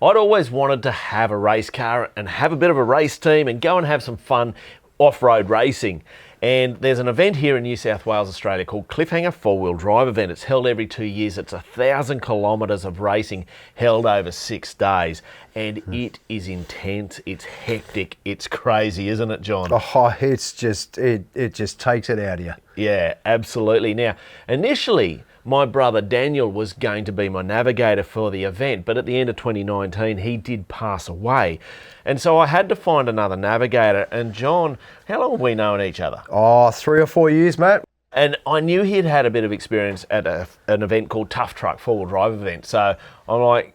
I'd always wanted to have a race car and have a bit of a race team and go and have some fun off-road racing. And there's an event here in New South Wales, Australia called Cliffhanger 4-Wheel Drive event. It's held every 2 years. It's 1,000 kilometres of racing held over 6 days. And it is intense, it's hectic, it's crazy, isn't it, John? Oh, it's just, it just takes it out of you. Yeah, absolutely. Now, initially, my brother Daniel was going to be my navigator for the event, but at the end of 2019, he did pass away. And so I had to find another navigator. And John, how long have we known each other? Oh, 3 or 4 years, mate. And I knew he'd had a bit of experience at an event called Tough Truck 4-Wheel Drive event. So I'm like,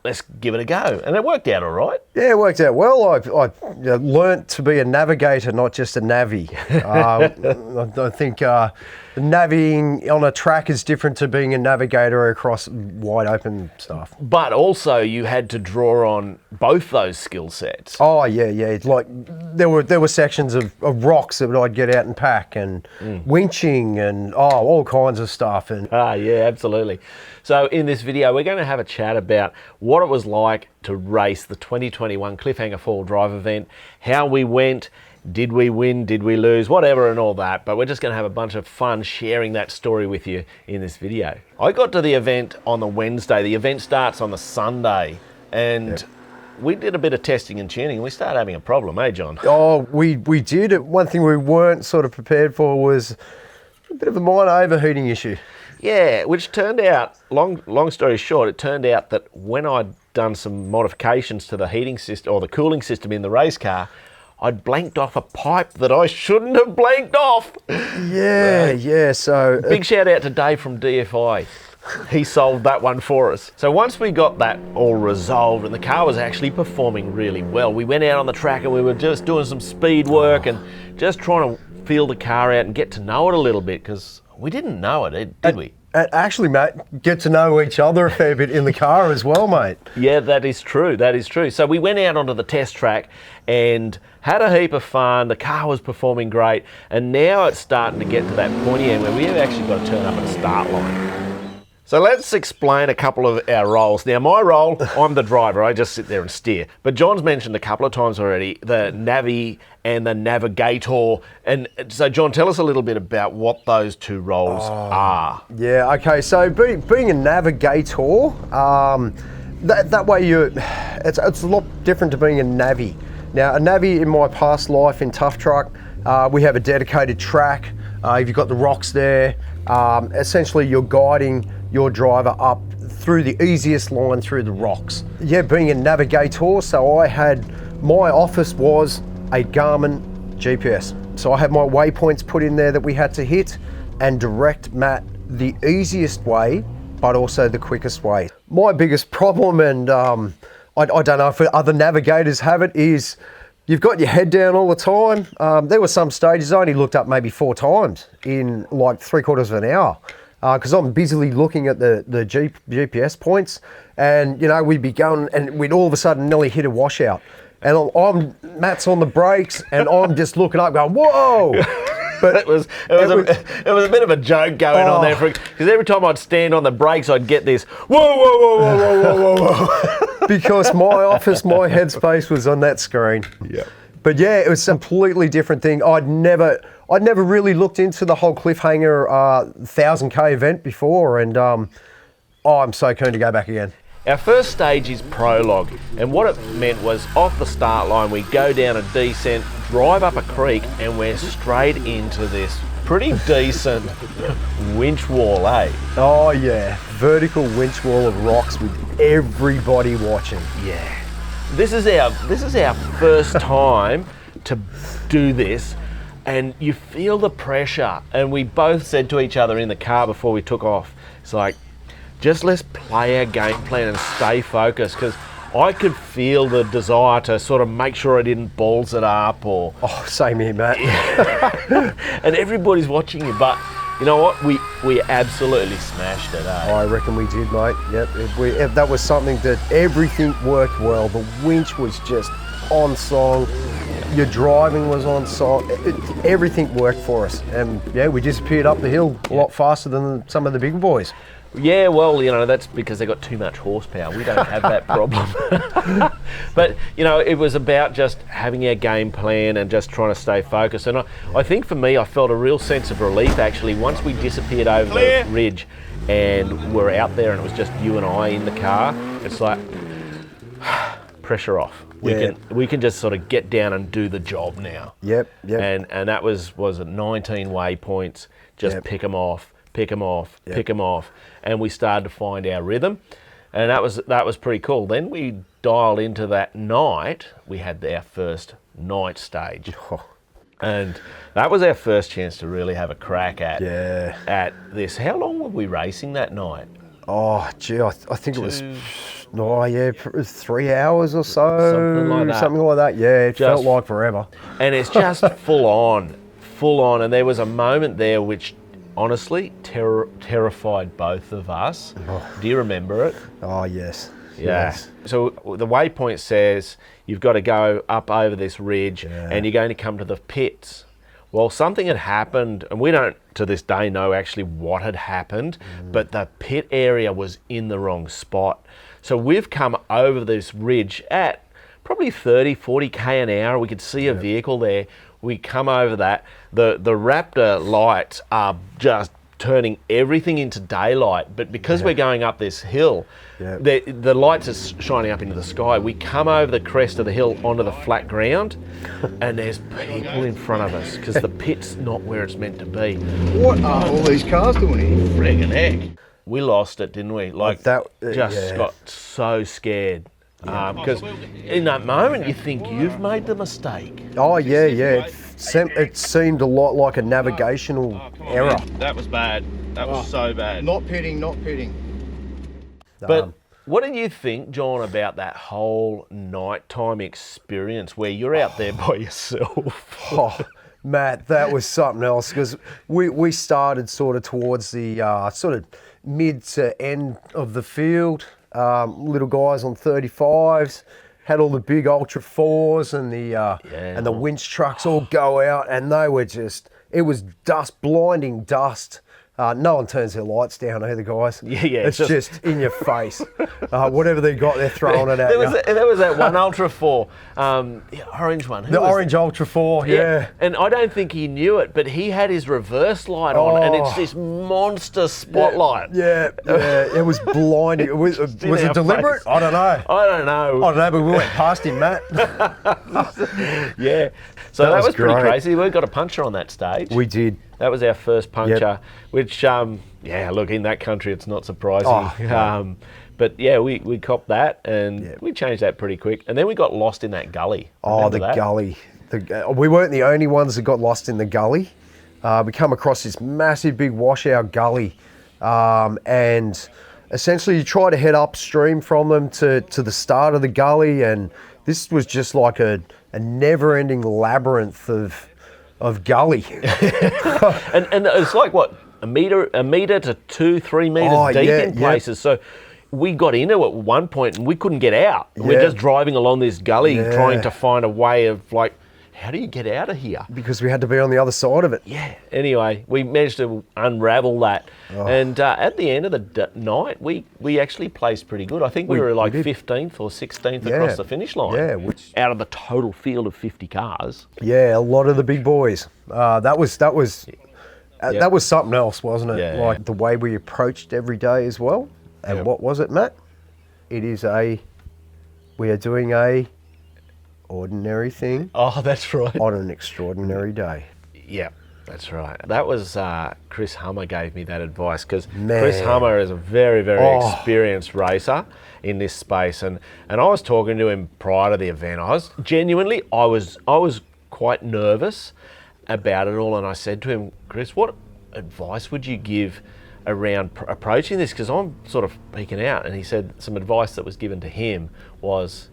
let's give it a go. And it worked out all right. Yeah, it worked out well. I learnt to be a navigator, not just a navvy. I think navigating on a track is different to being a navigator across wide open stuff. But also you had to draw on both those skill sets. Oh, yeah. Like there were sections of rocks that I'd get out and pack, and winching and all kinds of stuff. And yeah, absolutely. So in this video, we're going to have a chat about what it was like to race the 2021 Cliffhanger 4-Wheel Drive event, how we went, did we win, did we lose, whatever and all that. But we're just going to have a bunch of fun sharing that story with you in this video. I got to the event on the Wednesday. The event starts on the Sunday, and we did a bit of testing and tuning. We started having a problem, eh, John? Oh, we did. One thing we weren't sort of prepared for was a bit of a minor overheating issue. Yeah, which turned out, long story short, it turned out that when I'd done some modifications to the heating system or the cooling system in the race car, I'd blanked off a pipe that I shouldn't have blanked off. Yeah. So big shout out to Dave from DFI. He solved that one for us. So once we got that all resolved and the car was actually performing really well, we went out on the track and we were just doing some speed work and just trying to feel the car out and get to know it a little bit, because we didn't know it, did we? Actually, mate, get to know each other a fair bit in the car as well, mate. Yeah, that is true. So we went out onto the test track and had a heap of fun. The car was performing great. And now it's starting to get to that pointy end where we have actually got to turn up at a start line. So let's explain a couple of our roles. Now, my role, I'm the driver. I just sit there and steer. But John's mentioned a couple of times already the Navi and the Navigator. And so, John, tell us a little bit about what those two roles are. Yeah, okay. So being a navigator, that way it's a lot different to being a navvy. Now, a navvy in my past life in Tough Truck, we have a dedicated track. You've got the rocks there. Essentially, you're guiding your driver up through the easiest line through the rocks. Yeah, being a navigator, so my office was a Garmin GPS. So I had my waypoints put in there that we had to hit and direct Matt the easiest way, but also the quickest way. My biggest problem, and I don't know if other navigators have it, is you've got your head down all the time. There were some stages I only looked up maybe 4 times in like 3/4 of an hour, because I'm busily looking at the GPS points, and we'd be going and we'd all of a sudden nearly hit a washout, and Matt's on the brakes and I'm just looking up going, whoa. But it was a bit of a joke going on there, because every time I'd stand on the brakes, I'd get this whoa. Because my headspace was on that screen. Yeah. But yeah, it was a completely different thing. I'd never really looked into the whole Cliffhanger 1,000K event before, and I'm so keen to go back again. Our first stage is prologue, and what it meant was off the start line, we go down a descent, drive up a creek, and we're straight into this pretty decent winch wall, eh? Oh yeah, vertical winch wall of rocks with everybody watching. Yeah. This is our first time to do this, and you feel the pressure, and we both said to each other in the car before we took off, it's like, just let's play our game plan and stay focused, because I could feel the desire to sort of make sure I didn't balls it up or... Oh, same here, Matt. And everybody's watching you, but you know what? We absolutely smashed it, eh? I reckon we did, mate. Yep. That was something that everything worked well. The winch was just on song. Your driving was on song. Everything worked for us. And yeah, we disappeared up the hill a lot faster than some of the big boys. Yeah, well, that's because they got too much horsepower. We don't have that problem. But, it was about just having our game plan and just trying to stay focused. And I think for me, I felt a real sense of relief, actually, once we disappeared over the ridge and we're out there and it was just you and I in the car. It's like, pressure off. We can just sort of get down and do the job now. Yep. And that was it 19 waypoints, just pick them off, pick them off, pick them off. And we started to find our rhythm, and that was pretty cool. Then we dialed into that night. We had our first night stage, and that was our first chance to really have a crack at this. How long were we racing that night? Oh, gee, I think it was 3 hours or so. Something like that. Yeah, it felt like forever. And it's just full on. And there was a moment there which honestly terrified both of us. Do you remember it? Oh, yes. Yeah. Yes. So the waypoint says you've got to go up over this ridge and you're going to come to the pits. Well, something had happened, and we don't to this day know actually what had happened, but the pit area was in the wrong spot. So we've come over this ridge at probably 30, 40k an hour. We could see a vehicle there. We come over that. The Raptor lights are just turning everything into daylight, but because we're going up this hill, the lights are shining up into the sky. We come over the crest of the hill onto the flat ground, and there's people in front of us because the pit's not where it's meant to be. What are all these cars doing here? Friggin' heck. We lost it, didn't we? Got so scared. Because in that moment you think you've made the mistake. Oh yeah. It seemed a lot like a navigational error. That was bad. That was so bad. Not pitting. But what did you think, John, about that whole nighttime experience where you're out there by yourself? Oh, Matt, that was something else, because we started sort of towards the sort of mid to end of the field. Little guys on 35s, had all the big Ultra 4s and the winch trucks all go out, and they were it was dust, blinding dust. No one turns their lights down either, guys. It's just in your face. Whatever they got, they're throwing it at you. There was that one Ultra 4, the orange one. Orange Ultra 4, yeah. And I don't think he knew it, but he had his reverse light on, and it's this monster spotlight. Yeah, it was blinding. Was it deliberate? Face. I don't know, but we went past him, Matt. Yeah. So that was pretty crazy. We got a puncture on that stage. We did. That was our first puncture, which, look, in that country, it's not surprising. But yeah, we copped that, and we changed that pretty quick. And then we got lost in that gully. Remember that? Gully. We weren't the only ones that got lost in the gully. We come across this massive big washout gully, and essentially you try to head upstream from them to the start of the gully, and this was just like a never-ending labyrinth of gully. and it's like what, a meter to 2-3 meters deep in places. So we got into it at one point and we couldn't get out. We're just driving along this gully trying to find a way of how do you get out of here? Because we had to be on the other side of it. Yeah. Anyway, we managed to unravel that. And at the end of the night, we actually placed pretty good. I think we were 15th or 16th across the finish line. Yeah. Out of the total field of 50 cars. Yeah, a lot of the big boys. That was something else, wasn't it? Yeah. Like the way we approached every day as well. And what was it, Matt? We are doing a ordinary thing. Oh, that's right. On an extraordinary day. Yeah, that's right. That was Chris Hummer gave me that advice, because Chris Hummer is a very, very experienced racer in this space, and I was talking to him prior to the event. I was quite nervous about it all, and I said to him, Chris, what advice would you give around approaching this? Because I'm sort of peeking out. And he said some advice that was given to him was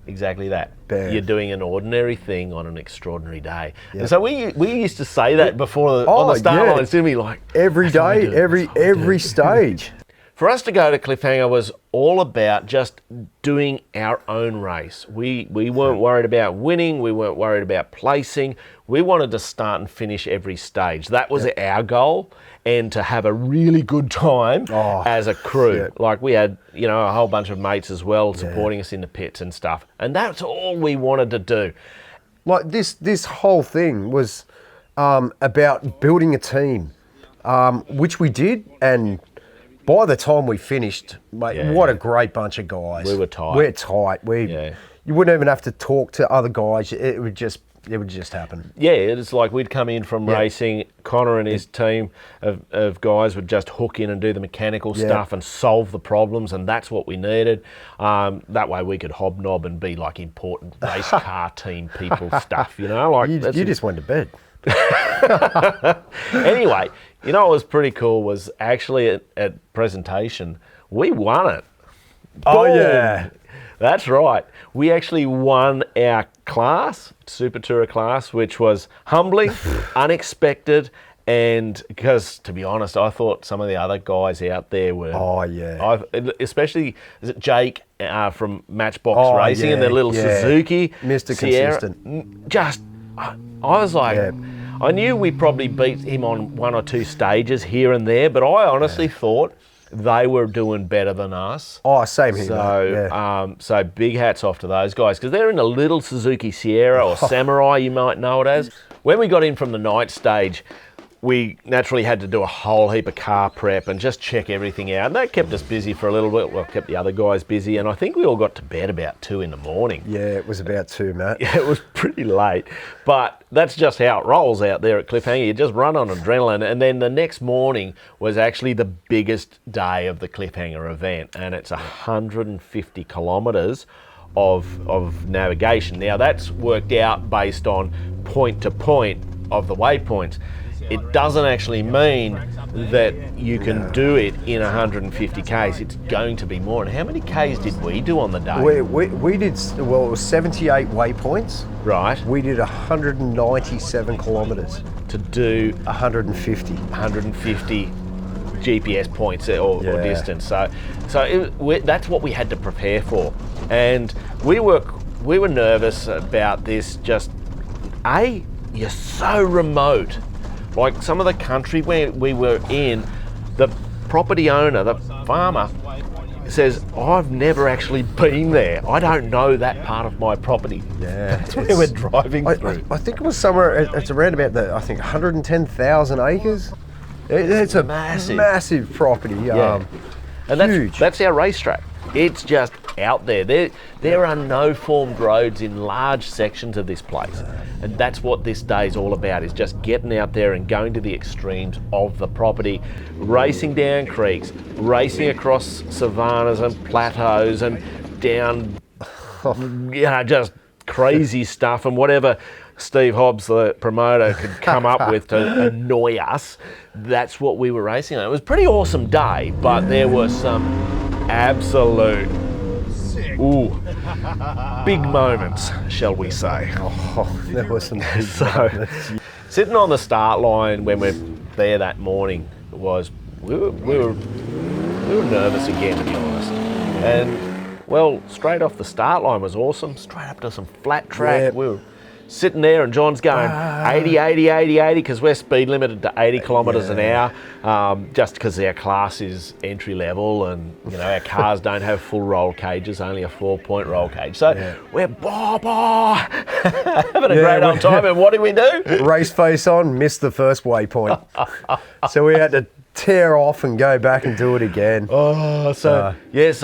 exactly that. You're doing an ordinary thing on an extraordinary day. Yep. And so we used to say that before on the start line. It's going to be like every day, every stage. for us to go to Cliffhanger was all about just doing our own race. We weren't worried about winning. We weren't worried about placing. We wanted to start and finish every stage. That was our goal, and to have a really good time as a crew. Yeah. Like we had, a whole bunch of mates as well supporting us in the pits and stuff. And that's all we wanted to do. Like this whole thing was about building a team, which we did, and by the time we finished, mate, what a great bunch of guys. We were tight. We're tight. You wouldn't even have to talk to other guys. It would just happen. Yeah, it's like we'd come in from racing. Connor and his team of guys would just hook in and do the mechanical stuff and solve the problems, and that's what we needed. That way we could hobnob and be like important race car team people stuff, Like You just went to bed. Anyway, what was pretty cool was actually at presentation, we won it. Oh, Boom! yeah. That's right. We actually won our class, Super Tourer class, which was humbling, unexpected, and because, to be honest, I thought some of the other guys out there were... Oh, yeah. Especially, is it Jake from Matchbox Racing and their little Suzuki? Mr. Sierra. Consistent. I was like... Yeah. I knew we probably beat him on one or two stages here and there, but I honestly thought they were doing better than us. Oh, same here. So, so big hats off to those guys, because they're in a little Suzuki Sierra or Samurai, you might know it as. When we got in from the night stage, we naturally had to do a whole heap of car prep and just check everything out. And that kept us busy for a little bit. Well, kept the other guys busy. And I think we all got to bed about 2 in the morning. Yeah, it was about 2, Matt. Yeah, it was pretty late. But that's just how it rolls out there at Cliffhanger. You just run on adrenaline. And then the next morning was actually the biggest day of the Cliffhanger event. And it's 150 kilometres of navigation. Now, that's worked out based on point to point of the waypoints. It doesn't actually mean that you can do it in 150 Ks. It's going to be more. And how many Ks did we do on the day? We did, well, it was 78 waypoints. Right. We did 197 kilometres. To do 150. 150 GPS points or distance. So that's what we had to prepare for. And we were nervous about this. Just, you're so remote. Like some of the country where we were in, the property owner, the farmer, says, I've never actually been there. I don't know that part of my property. Yeah. That's where we're driving through. I think it was somewhere, it's around about 110,000 acres. It's a massive property. Yeah. And huge. That's our racetrack. It's just out there. There are no formed roads in large sections of this place. And that's what this day is all about, is just getting out there and going to the extremes of the property, racing down creeks, racing across savannas and plateaus and down, just crazy stuff, and whatever Steve Hobbs, the promoter, could come up with to annoy us. That's what we were racing on. It was a pretty awesome day, but there were some absolute big moments, shall we say. There was some big moments. Sitting on the start line when we're there that morning was we were nervous again, to be honest. And well, straight off the start line was awesome. Straight up to some flat track. Yep. We were sitting there and John's going 80, 80, 80, 80, because we're speed limited to 80 kilometres an hour, just because our class is entry level and our cars don't have full roll cages, only a 4-point roll cage. So we're having a great old time. And what did we do? Race face on, missed the first waypoint. So we had to tear off and go back and do it again. So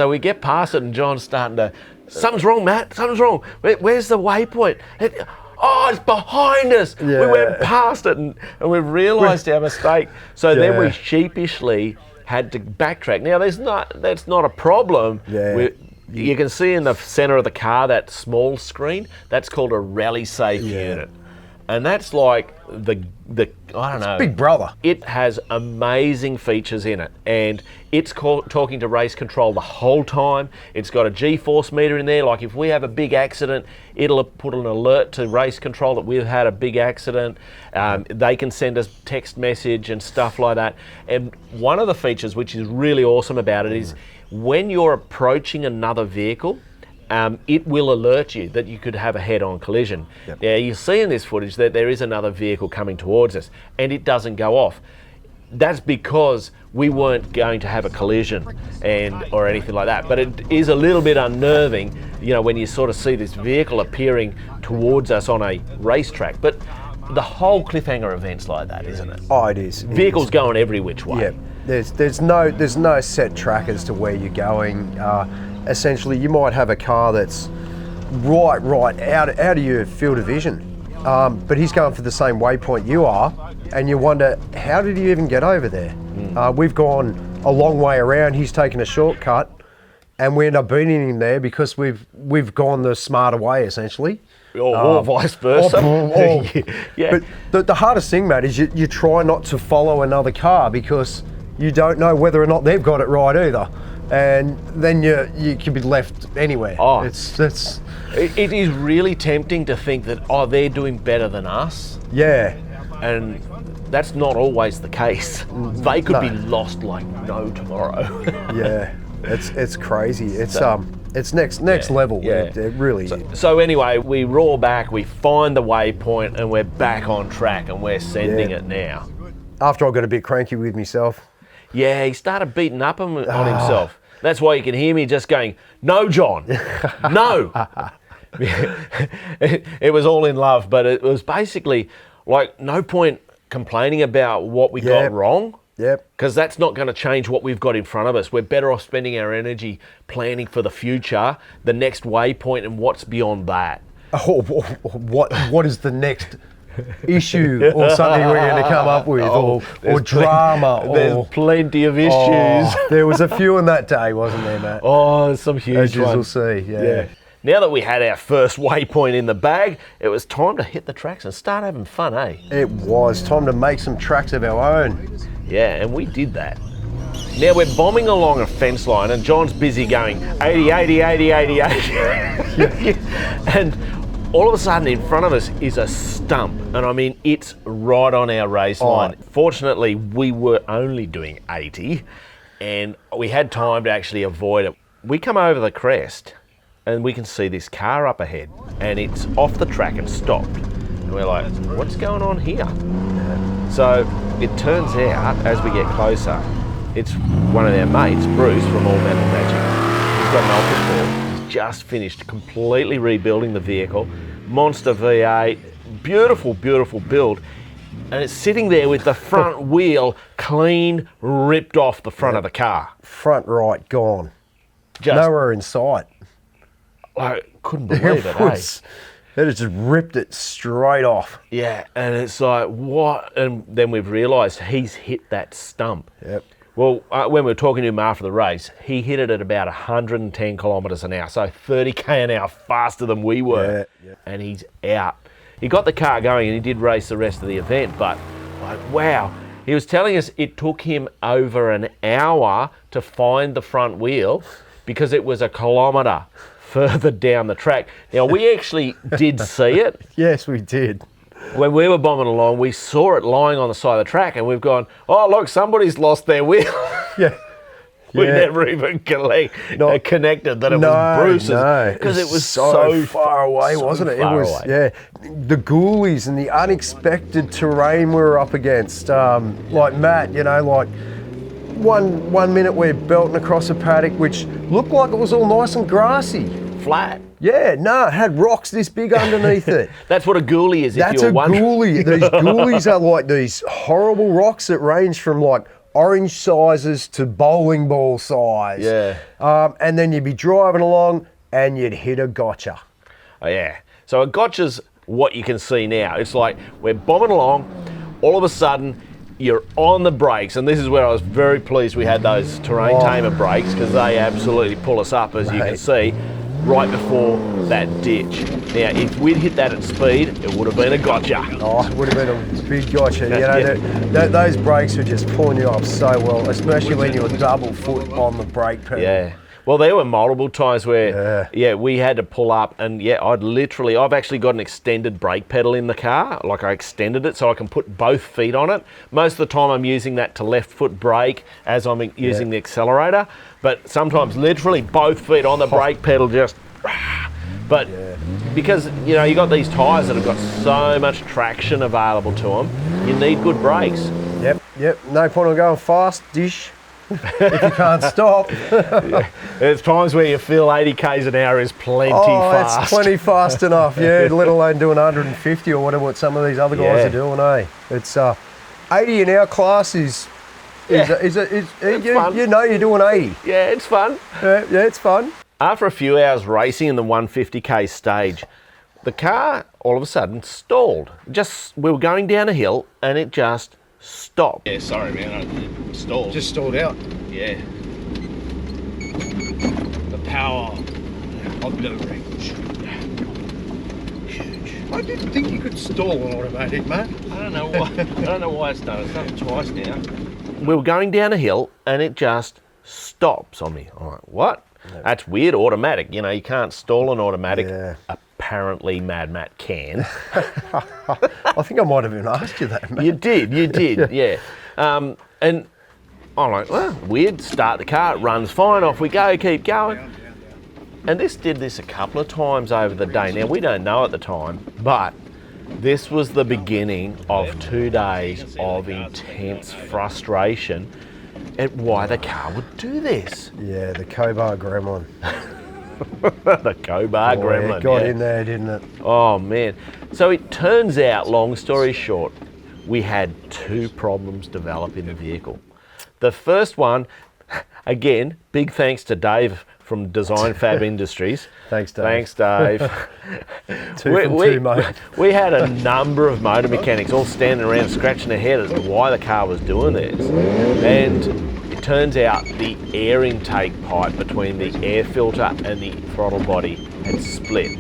we get past it and John's starting to, something's wrong, Matt, something's wrong. Where's the waypoint? It's behind us. Yeah. We went past it and we've realised our mistake. So then we sheepishly had to backtrack. Now, that's not a problem. Yeah. You can see in the centre of the car that small screen. That's called a rally safe unit. And that's like the I don't know. Big brother. It has amazing features in it, and it's talking to race control the whole time. It's got a G-force meter in there. Like if we have a big accident, it'll put an alert to race control that we've had a big accident. They can send us text message and stuff like that. And one of the features which is really awesome about it is when you're approaching another vehicle, it will alert you that you could have a head-on collision. Yep. Now, you see in this footage that there is another vehicle coming towards us, and it doesn't go off. That's because we weren't going to have a collision or anything like that. But it is a little bit unnerving, you know, when you sort of see this vehicle appearing towards us on a racetrack. But the whole cliffhanger event's like that, isn't it? Oh, it is. Vehicles going every which way. Yeah, there's no set track as to where you're going. Essentially, you might have a car that's right out of your field of vision, but he's going for the same waypoint you are, and you wonder, how did he even get over there? We've gone a long way around, he's taken a shortcut, and we end up beating him there because we've gone the smarter way, essentially. Or vice versa. Yeah. But the hardest thing, Matt, is you try not to follow another car because you don't know whether or not they've got it right either. And then you can be left anywhere. Oh. It is really tempting to think that, they're doing better than us. Yeah. And that's not always the case. They could be lost like no tomorrow. Yeah. It's crazy. It's next level. Yeah. It really is. So anyway, we roar back, we find the waypoint, and we're back on track, and we're sending it now. After I got a bit cranky with myself. Yeah, he started beating up on himself. That's why you can hear me just going, "No, John, no." It was all in love, but it was basically like no point complaining about what we got wrong. Yep. Because that's not going to change what we've got in front of us. We're better off spending our energy planning for the future, the next waypoint, and what's beyond that. Oh, what is the next issue or something we're going to come up with, or drama? There's plenty of issues. There was a few on that day, wasn't there, Matt? Oh, some huge As you'll ones. see, yeah. Now that we had our first waypoint in the bag, it was time to hit the tracks and start having fun, eh? It was time to make some tracks of our own. Yeah, and we did that. Now we're bombing along a fence line and John's busy going 80, 80, 80, 80, 80. And all of a sudden in front of us is a stump. And I mean, it's right on our race line. Fortunately, we were only doing 80 and we had time to actually avoid it. We come over the crest and we can see this car up ahead and it's off the track and stopped. And we're like, what's going on here? So it turns out, as we get closer, it's one of their mates, Bruce, from All Metal Magic. He's got an Ultra 4. He's just finished completely rebuilding the vehicle. Monster V8, beautiful, beautiful build. And it's sitting there with the front wheel clean, ripped off the front of the car. Front right gone. Just, Nowhere in sight. I couldn't believe it, eh? It just ripped it straight off. Yeah, and it's like, what? And then we've realised he's hit that stump. Yep. Well, when we were talking to him after the race, he hit it at about 110 kilometres an hour, so 30k an hour faster than we were. Yeah. And he's out. He got the car going and he did race the rest of the event, but like, wow. He was telling us it took him over an hour to find the front wheel because it was a kilometre further down the track. Now, we actually did see it. Yes, we did. When we were bombing along, we saw it lying on the side of the track and we've gone, oh, look, somebody's lost their wheel. Yeah. We never even connected that it was Bruce's. No, because it was so far away, wasn't it? It was, the ghoulies and the unexpected terrain we were up against. Like Matt, you know, like one minute we're belting across a paddock which looked like it was all nice and grassy. Flat. Yeah, no, it had rocks this big underneath it. That's what a ghoulie is, That's if you're wondering. Ghoulie. These ghoulies are like these horrible rocks that range from like orange sizes to bowling ball size. Yeah. And then you'd be driving along and you'd hit a gotcha. Oh, yeah. So a gotcha's what you can see now. It's like we're bombing along, all of a sudden you're on the brakes, and this is where I was very pleased we had those terrain tamer brakes because they absolutely pull us up, as you can see. right before that ditch. Now, if we'd hit that at speed, it would have been a gotcha. Oh, it would have been a big gotcha. You know, Yeah. those brakes are just pulling you up so well, especially when you're double foot on the brake pedal. Yeah. Well, there were multiple times where, we had to pull up, and I've actually got an extended brake pedal in the car. Like, I extended it so I can put both feet on it. Most of the time I'm using that to left foot brake as I'm using the accelerator, but sometimes literally both feet on the brake pedal just, but because, you know, you got these tyres that have got so much traction available to them, you need good brakes. Yep. No point in going fast, dish. If you can't stop. There's times where you feel 80 k's an hour is plenty fast. It's plenty fast enough, let alone doing 150 or whatever what some of these other guys are doing, eh? It's 80 in our class is you fun. know you're doing 80. Yeah, it's fun. Yeah, it's fun. After a few hours racing in the 150k stage, the car all of a sudden stalled. We were going down a hill and it just stopped. Yeah, sorry man, I stalled. Just stalled out. Yeah. The power of the range. Huge. I didn't think you could stall an automatic, mate. I don't know why it's done it. It's done it twice now. We were going down a hill and it just stops on me. I'm like, what? That's weird, automatic. You know, you can't stall an automatic. Yeah. Apparently Mad Matt can. I think I might have even asked you that, mate. You did, yeah. And I'm like, well, weird, start the car, it runs fine, off we go, keep going. And this did this a couple of times over the day. Now, we don't know at the time, but this was the beginning of 2 days of intense frustration at why the car would do this. Yeah, the Cobar Gremlin. The Cobar Gremlin. It got in there, didn't it? Oh, man. So it turns out, long story short, we had two problems develop in the vehicle. The first one, again, big thanks to Dave from Design Fab Industries. Thanks, Dave. Thanks, Dave. Two from two, mate. We had a number of motor mechanics all standing around scratching their head as to why the car was doing this. And it turns out the air intake pipe between the air filter and the throttle body had split.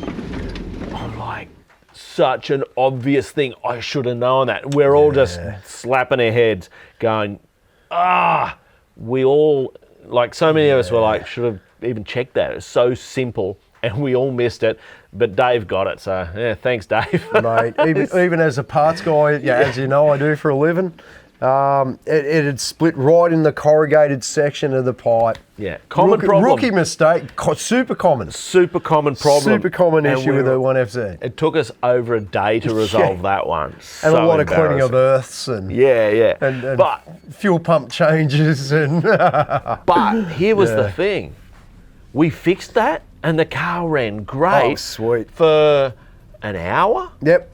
I'm like, such an obvious thing. I should have known that. We're all just slapping our heads going, we all, like so many of us were like, should have even checked that. It's so simple and we all missed it, but Dave got it. So yeah, thanks Dave. Mate, even as a parts guy, as you know I do for a living, it had split right in the corrugated section of the pipe. Yeah, common problem. Rookie mistake, super common. Super common problem. Super common And issue with the 1FZ. It took us over a day to resolve that one. And So a lot of cleaning of embarrassing. earths and, Yeah. and But fuel pump changes and But here was the thing. We fixed that and the car ran great Oh, sweet. for an hour. Yep.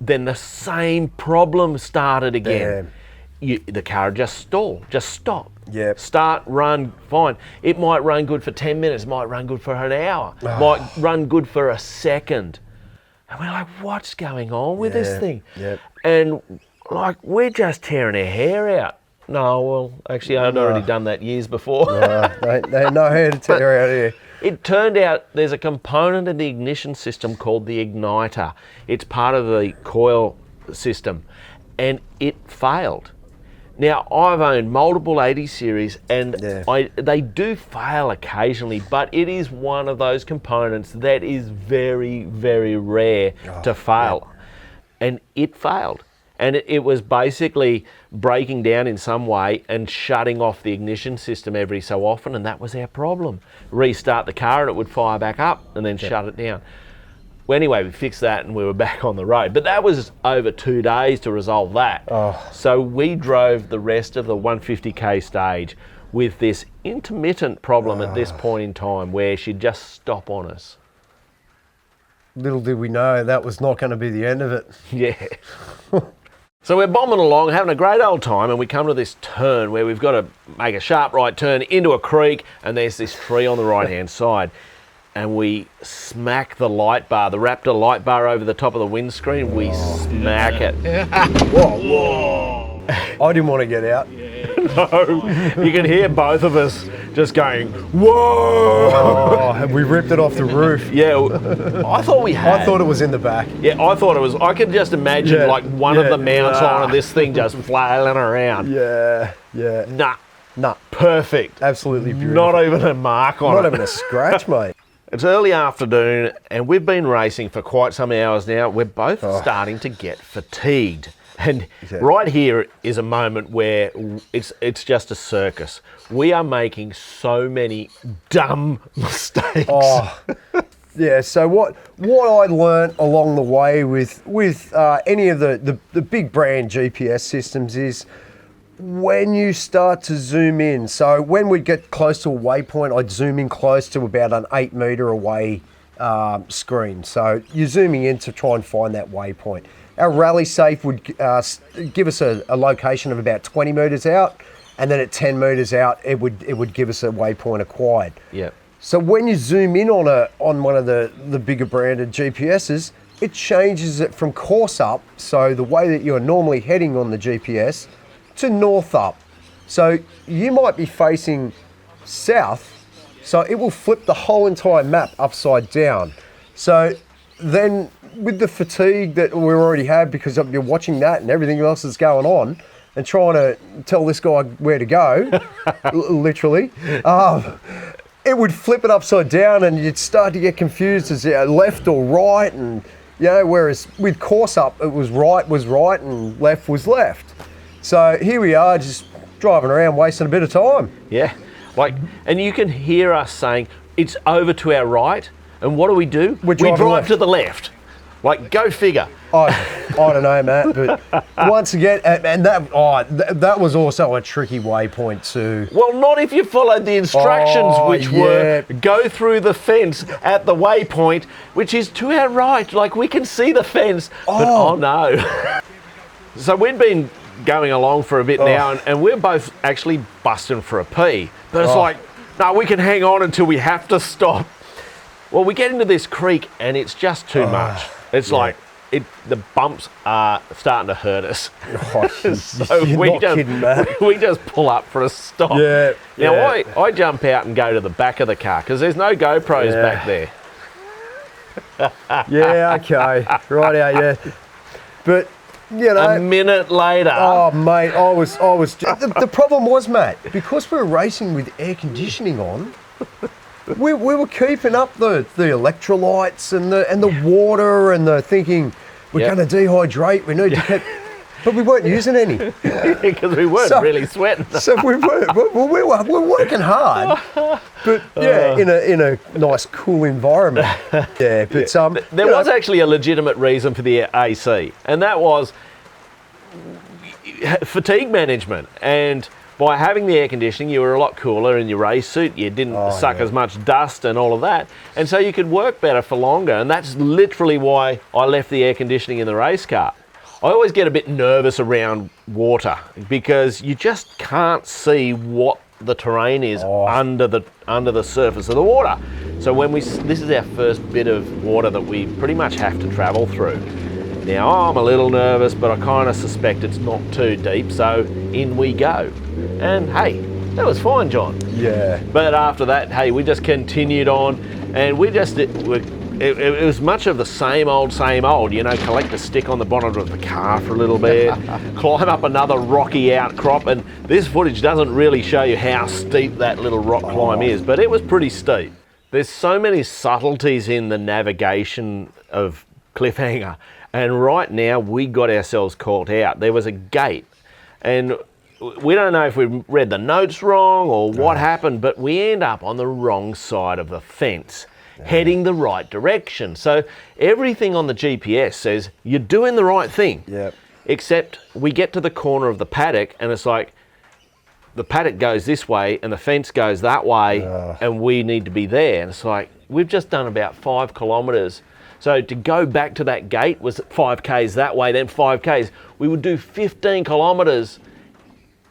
Then the same problem started again. The car just stop. Yep. Start, run, fine. It might run good for 10 minutes, might run good for an hour, might run good for a second. And we're like, what's going on with this thing? Yep. And like, we're just tearing our hair out. No, well, actually, I'd already done that years before. They know how to tear out here. It turned out there's a component in the ignition system called the igniter. It's part of the coil system, and it failed. Now, I've owned multiple 80 series, and they do fail occasionally, but it is one of those components that is very, very rare to fail. And it failed. And it was basically breaking down in some way and shutting off the ignition system every so often, and that was our problem. Restart the car and it would fire back up and then shut it down. Well, anyway, we fixed that and we were back on the road. But that was over 2 days to resolve that. So we drove the rest of the 150k stage with this intermittent problem at this point in time where she'd just stop on us. Little did we know that was not going to be the end of it. Yeah. So we're bombing along, having a great old time, and we come to this turn where we've got to make a sharp right turn into a creek, and there's this tree on the right-hand side. And we smack the light bar, the Raptor light bar over the top of the windscreen. We smack it. Whoa. I didn't want to get out. No, you can hear both of us just going, whoa! Oh, have we ripped it off the roof? Yeah, I thought we had. I thought it was in the back. Yeah, I thought it was. I could just imagine Yeah, like one of yeah, the mounts on and this thing just flailing around. Yeah, yeah. Nah, Nah, perfect. absolutely beautiful. Not even a mark on Not it. even a scratch, mate. It's early afternoon and we've been racing for quite some hours now. We're both starting to get fatigued. And Yeah. right here is a moment where it's just a circus. We are making so many dumb mistakes. Oh, yeah. So what I learnt along the way with any of the big brand GPS systems is when you start to zoom in. So when we get close to a waypoint, I'd zoom in close to about an 8 metre away screen. So you're zooming in to try and find that waypoint. Our rally safe would give us a location of about 20 metres out, and then at 10 metres out, it would give us a waypoint acquired. Yep. So when you zoom in on one of the bigger branded GPSs, it changes it from course up, so the way that you're normally heading on the GPS, to north up. So you might be facing south, so it will flip the whole entire map upside down. So then with the fatigue that we already have because you're watching that and everything else that's going on and trying to tell this guy where to go, literally, it would flip it upside down and you'd start to get confused as left or right, and whereas with course up it was right and left was left. So here we are just driving around wasting a bit of time. Yeah. And you can hear us saying, it's over to our right. And what do? We We're drive driving left. to the left. Like, go figure. I don't know, Matt, but once again, and that was also a tricky waypoint too. Well, not if you followed the instructions, which were go through the fence at the waypoint, which is to our right. Like, we can see the fence, but oh no. So we'd been going along for a bit now, and we're both actually busting for a pee. But it's like, no, we can hang on until we have to stop. Well, we get into this creek, and it's just too much. It's like, the bumps are starting to hurt us. So we just pull up for a stop. Yeah. Now, I jump out and go to the back of the car because there's no GoPros back there. Yeah, okay. Right out, yeah. But, a minute later. Oh, mate, I was the problem was, Matt, because we were racing with air conditioning on, we were keeping up the electrolytes and the water and the thinking we're going to dehydrate, we need to keep, but we weren't using any because we weren't really sweating. So we were working hard, but in a nice cool environment. Yeah, but there was actually a legitimate reason for the AC, and that was fatigue management. And by having the air conditioning, you were a lot cooler in your race suit. You didn't suck as much dust and all of that. And so you could work better for longer. And that's literally why I left the air conditioning in the race car. I always get a bit nervous around water because you just can't see what the terrain is under the surface of the water. So this is our first bit of water that we pretty much have to travel through. Now, I'm a little nervous, but I kind of suspect it's not too deep, so in we go. And hey, that was fine, John. Yeah. But after that, hey, we just continued on, and it was much of the same old, collect a stick on the bonnet of the car for a little bit, climb up another rocky outcrop, and this footage doesn't really show you how steep that little rock climb is, but it was pretty steep. There's so many subtleties in the navigation of Cliffhanger. And right now, we got ourselves caught out. There was a gate, and we don't know if we read the notes wrong or what happened, but we end up on the wrong side of the fence, heading the right direction. So everything on the GPS says you're doing the right thing. Yep. Except we get to the corner of the paddock, and it's like the paddock goes this way and the fence goes that way, and we need to be there. And it's like, we've just done about 5 kilometres. So to go back to that gate was 5 Ks that way, then 5 Ks. We would do 15 kilometres,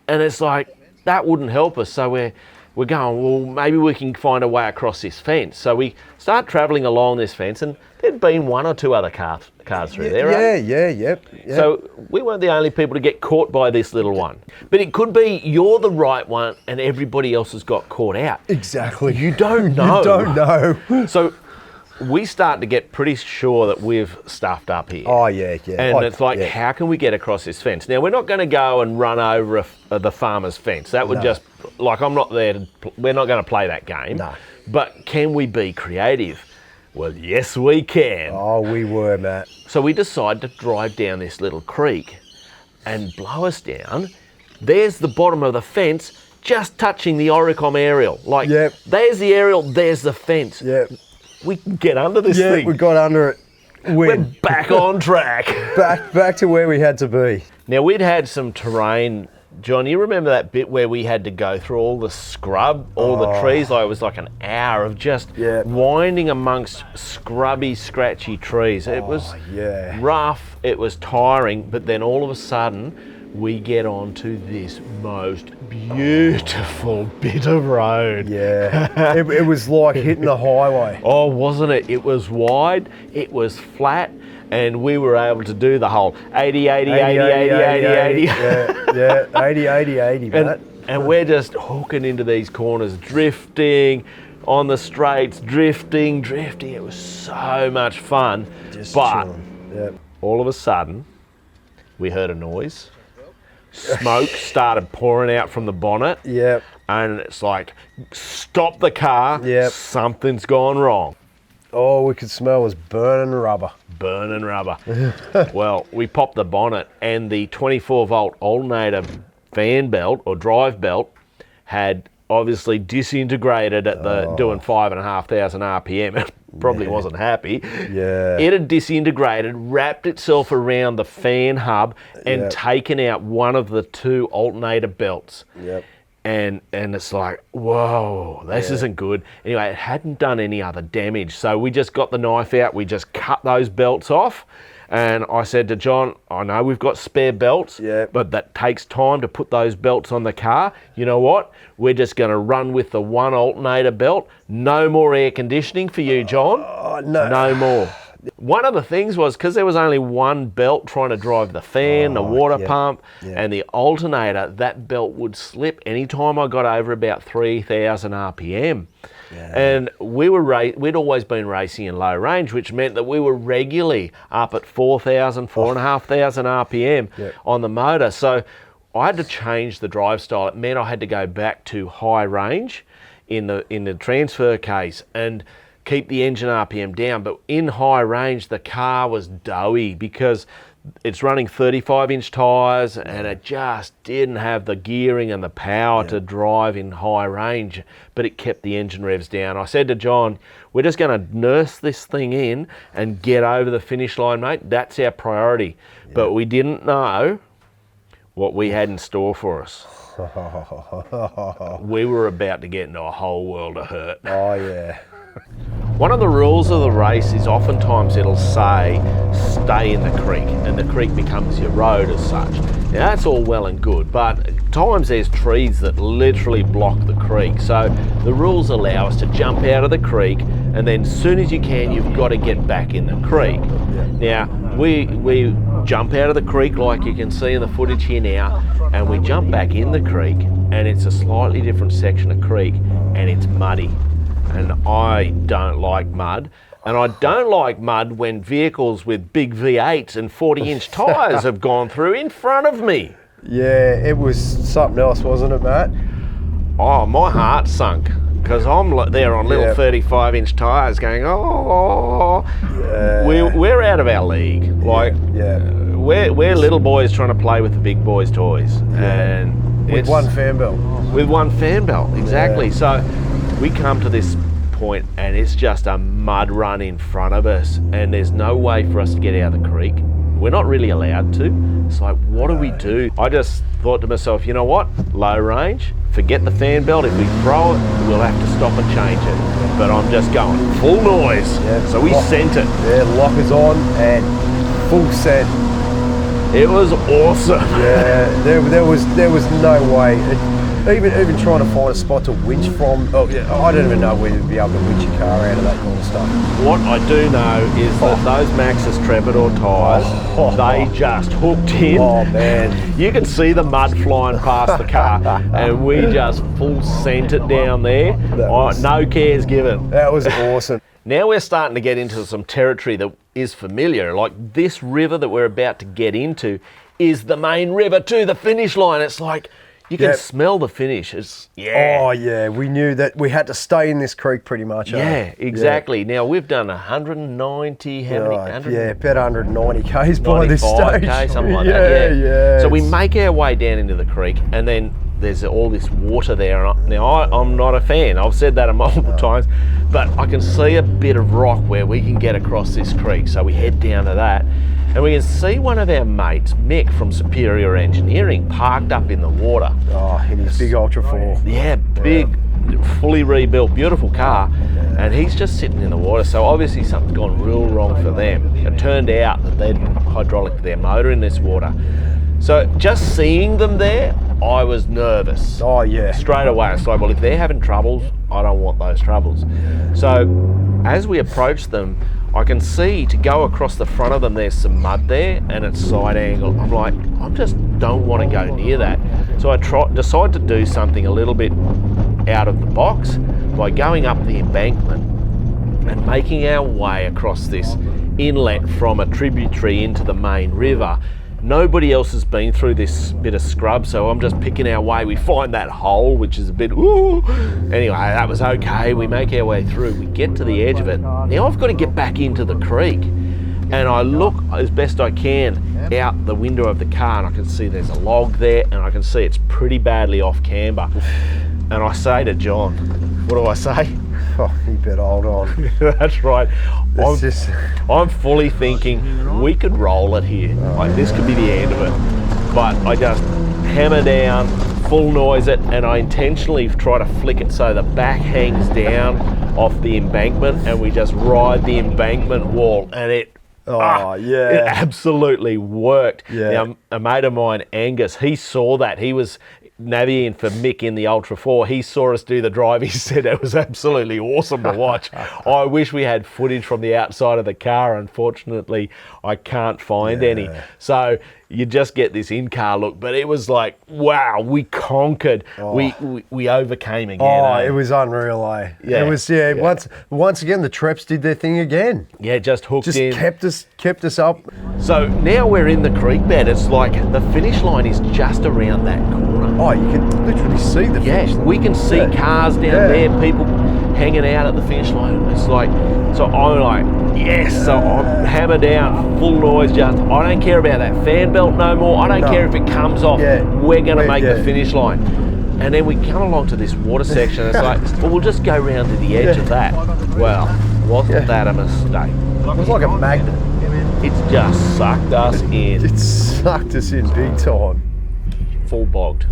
and it's like, that wouldn't help us. So we're we're going, well, maybe we can find a way across this fence. So we start travelling along this fence, and there'd been one or two other cars through there, right? Yep. So we weren't the only people to get caught by this little one. But it could be you're the right one and everybody else has got caught out. Exactly. You don't know. You don't know. So we start to get pretty sure that we've stuffed up here. Oh, yeah. And it's like, how can we get across this fence? Now, we're not going to go and run over the farmer's fence. That would just, like, I'm not there to, we're not going to play that game. No. But can we be creative? Well, yes, we can. Oh, we were, Matt. So we decide to drive down this little creek and blow us down. There's the bottom of the fence, just touching the Oricom aerial. Like, there's the aerial, there's the fence. Yep. We can get under this thing. We got under it. We're back on track. back to where we had to be. Now, we'd had some terrain. John, you remember that bit where we had to go through all the scrub, all the trees? Like, it was like an hour of just winding amongst scrubby, scratchy trees. It was rough, it was tiring, but then all of a sudden, we get onto this most beautiful bit of road. Yeah, it was like hitting the highway. Oh, wasn't it? It was wide, it was flat, and we were able to do the whole 80, 80, 80, 80, 80, 80. Yeah, 80, 80, 80, Matt. And we're just hooking into these corners, drifting on the straights, drifting. It was so much fun. But all of a sudden, we heard a noise. Smoke started pouring out from the bonnet. Yep. And it's like, stop the car. Yep. Something's gone wrong. All we could smell was burning rubber. Well, we popped the bonnet, and the 24-volt alternator fan belt or drive belt had obviously disintegrated at the doing 5,500 RPM. It probably wasn't happy. Yeah. It had disintegrated, wrapped itself around the fan hub, and taken out one of the two alternator belts. Yep. And it's like, whoa, this isn't good. Anyway, it hadn't done any other damage. So we just got the knife out, we just cut those belts off. And I said to John, I know we've got spare belts, but that takes time to put those belts on the car. You know what? We're just going to run with the one alternator belt. No more air conditioning for you, John. Oh, no. No more. One of the things was, because there was only one belt trying to drive the fan, the water pump, and the alternator, that belt would slip anytime I got over about 3,000 RPM. And we'd always been racing in low range, which meant that we were regularly up at 4,000, 4,500 RPM on the motor. So I had to change the drive style. It meant I had to go back to high range in the transfer case and keep the engine RPM down. But in high range, the car was doughy because it's running 35-inch tyres and it just didn't have the gearing and the power to drive in high range, but it kept the engine revs down. I said to John, we're just going to nurse this thing in and get over the finish line, mate. That's our priority. But we didn't know what we had in store for us. We were about to get into a whole world of hurt. Oh, yeah. One of the rules of the race is oftentimes it'll say stay in the creek, and the creek becomes your road as such. Now that's all well and good, but at times there's trees that literally block the creek. So the rules allow us to jump out of the creek, and then as soon as you can, you've got to get back in the creek. Now we jump out of the creek like you can see in the footage here now, and we jump back in the creek, and it's a slightly different section of creek, and it's muddy. And I don't like mud. And I don't like mud when vehicles with big V8s and 40-inch tyres have gone through in front of me. Yeah, it was something else, wasn't it, Matt? Oh, my heart sunk because I'm there on little 35-inch tyres going, we're out of our league. Like, we're little boys trying to play with the big boys' toys. And with one fan belt. With one fan belt, exactly. So we come to this point and it's just a mud run in front of us and there's no way for us to get out of the creek. We're not really allowed to. It's like, what do we do? I just thought to myself, you know what? Low range, forget the fan belt. If we throw it, we'll have to stop and change it. But I'm just going full noise. So we sent it. Yeah, lockers on and full send. It was awesome. Yeah, there was no way. even trying to find a spot to winch from. Oh, yeah, I don't even know whether you'd be able to winch your car out of that kind of stuff. What I do know is that those Maxxis Tremador tyres, they just hooked in. Oh man, You can see the mud flying past the car, and we just full sent it down there. No cares given. that was awesome. Now we're starting to get into some territory that is familiar. Like this river that we're about to get into is the main river to the finish line. It's like you can Yep. smell the finish. It's Oh yeah, we knew that we had to stay in this creek pretty much. Yeah, exactly. Now we've done 190, how many? Right, 100? yeah, about 190 k's by this 95K, stage. something like yeah, that. Yeah, So we it's- make our way down into the creek, and then there's all this water there. And I'm not a fan. I've said that multiple times, but I can see a bit of rock where we can get across this creek. So we head down to that, and we can see one of our mates, Mick from Superior Engineering, parked up in the water. Oh, in his big Ultra 4. Yeah, big, fully rebuilt, beautiful car, and he's just sitting in the water. So obviously something's gone real wrong for them. It turned out that they'd hydraulic their motor in this water. So just seeing them there, I was nervous. Oh yeah. Straight away, it's like, well, if they're having troubles, I don't want those troubles. So as we approach them, I can see to go across the front of them, there's some mud there and it's side angle. I'm like, I just don't want to go near that. So I decide to do something a little bit out of the box by going up the embankment and making our way across this inlet from a tributary into the main river. Nobody else has been through this bit of scrub, so I'm just picking our way. We find that hole, which is a bit, ooh. Anyway, that was okay. We make our way through. We get to the edge of it. Now I've got to get back into the creek. And I look as best I can out the window of the car, and I can see there's a log there, and I can see it's pretty badly off camber. And I say to John, what do I say? Oh, you better hold on. That's right. It's just, I'm fully thinking we could roll it here. Like this could be the end of it. But I just hammer down, full noise it, and I intentionally try to flick it so the back hangs down off the embankment, and we just ride the embankment wall, and it yeah. it absolutely worked. Yeah. Now, a mate of mine, Angus, he saw that. He was navvying for Mick in the Ultra 4. He saw us do the drive. He said it was absolutely awesome to watch. I wish we had footage from the outside of the car. Unfortunately, I can't find any. So you just get this in-car look. But it was like, wow, we conquered. We overcame again. Oh, eh? it was unreal, eh? Yeah, It was, yeah. Once again, the Treps did their thing again. Yeah, just hooked Just in. kept us up. So now we're in the creek bed. It's like the finish line is just around that corner. Oh, you can literally see the finish Yeah, line. we can see Yeah. cars down Yeah. there, people hanging out at the finish line. It's like, so I'm like, yes, so I'm hammer down, full noise, just, I don't care about that fan belt no more. I don't No. care if it comes off. Yeah. We're going to make Yeah. the finish line. And then we come along to this water section. It's like, well, we'll just go round to the edge of that. Well, wasn't that a mistake? It was like a magnet. It's just sucked us in, It sucked us in big time. full bogged.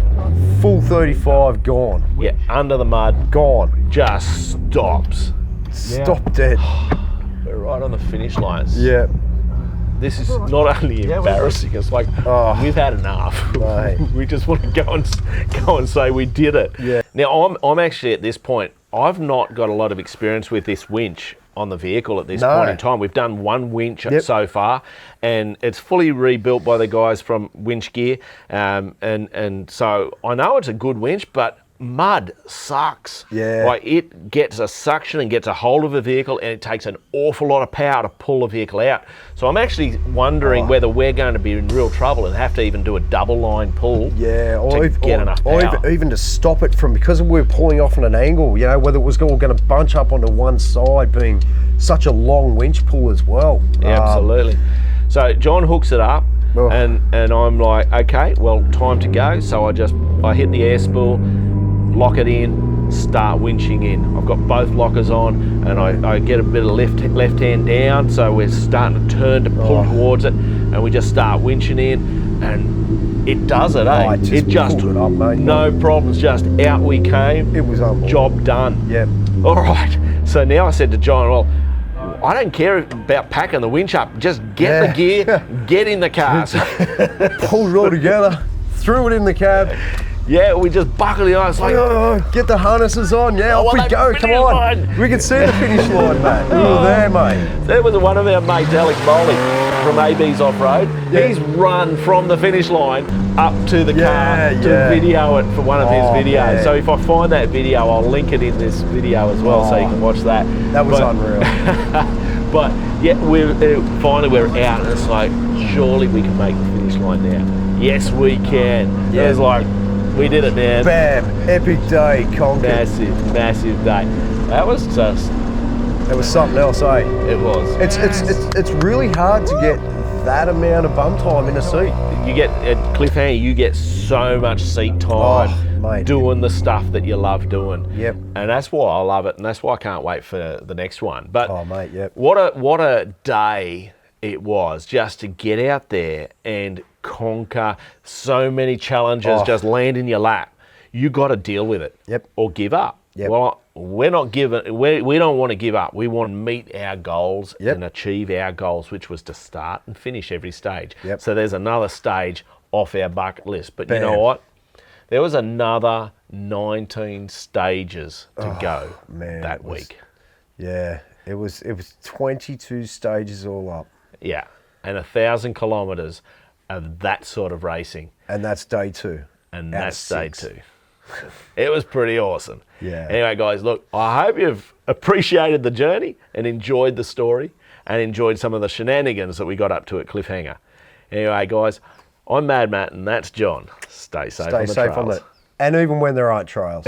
Full 35 gone. Yeah, under the mud, Gone. just stops. Stop dead. We're right on the finish lines. Yeah. This is not only embarrassing, it's like we've had enough. Mate. We just want to go and say we did it. Yeah. Now I'm actually at this point, I've not got a lot of experience with this winch on the vehicle at this No. point in time. We've done one winch Yep. so far, and it's fully rebuilt by the guys from Winch Gear, and so I know it's a good winch, but mud sucks. Yeah. Like it gets a suction and gets a hold of a vehicle, and it takes an awful lot of power to pull a vehicle out. So I'm actually wondering whether we're going to be in real trouble and have to even do a double line pull. Yeah, to get enough or power. even to stop it from, because we were pulling off on an angle, you know, whether it was all going to bunch up onto one side, being such a long winch pull as well. Yeah, absolutely. So John hooks it up, Oh. and I'm like, okay, well, time to go. So I hit the air spool, lock it in, start winching in. I've got both lockers on, and I get a bit of left hand down, so we're starting to turn to pull towards it, and we just start winching in, and it does it, eh? it just pulled it up, mate. No problems, just out we came. It was unbelievable. Job done. Yep. All right. So now I said to John, well, I don't care about packing the winch up. Just get the gear, get in the car. So Pulled it all together, threw it in the cab, Yeah, we just buckled in. It's like, Oh, get the harnesses on, yeah, off well, we that go, come finish on. line. We can see the finish line, mate. We were there, mate. there was one of our mates, Alex Bowley, from AB's Off-Road. Yeah. He's run from the finish line up to the Yeah, car to yeah. video it for one of his Oh, videos. man. So if I find that video, I'll link it in this video as well, so you can watch that. That was But- unreal. But yeah, finally we're out, and it's like, surely we can make the finish line now. Yes, we can. Yeah. It was like, we did it, man. Bam, epic day, conquered. Massive day. That was just, It was something else, eh? it was. It's really hard to get that amount of bum time in a seat. You get at Cliffhanger, you get so much seat time mate. doing the stuff that you love doing. Yep. And that's why I love it, and that's why I can't wait for the next one. But Oh, mate, yep. what a day it was just to get out there and conquer so many challenges, Oh. just land in your lap. You got to deal with it. Yep. Or give up. Yep. Well, we're not giving. We don't want to give up. We want to meet our goals Yep. and achieve our goals, which was to start and finish every stage. Yep. So there's another stage off our bucket list. But you know Bam. what? There was another 19 stages to go man, that it was- week. Yeah, it was 22 stages all up, Yeah, and 1,000 kilometres of that sort of racing, and that's day 2. and out of that's day 6. 2. It was pretty awesome. Yeah. Anyway, guys, look, I hope you've appreciated the journey and enjoyed the story and enjoyed some of the shenanigans that we got up to at Cliffhanger. Anyway, guys, I'm Mad Matt, and that's John. Stay safe Stay on the safe trails. on it, and even when there aren't trails.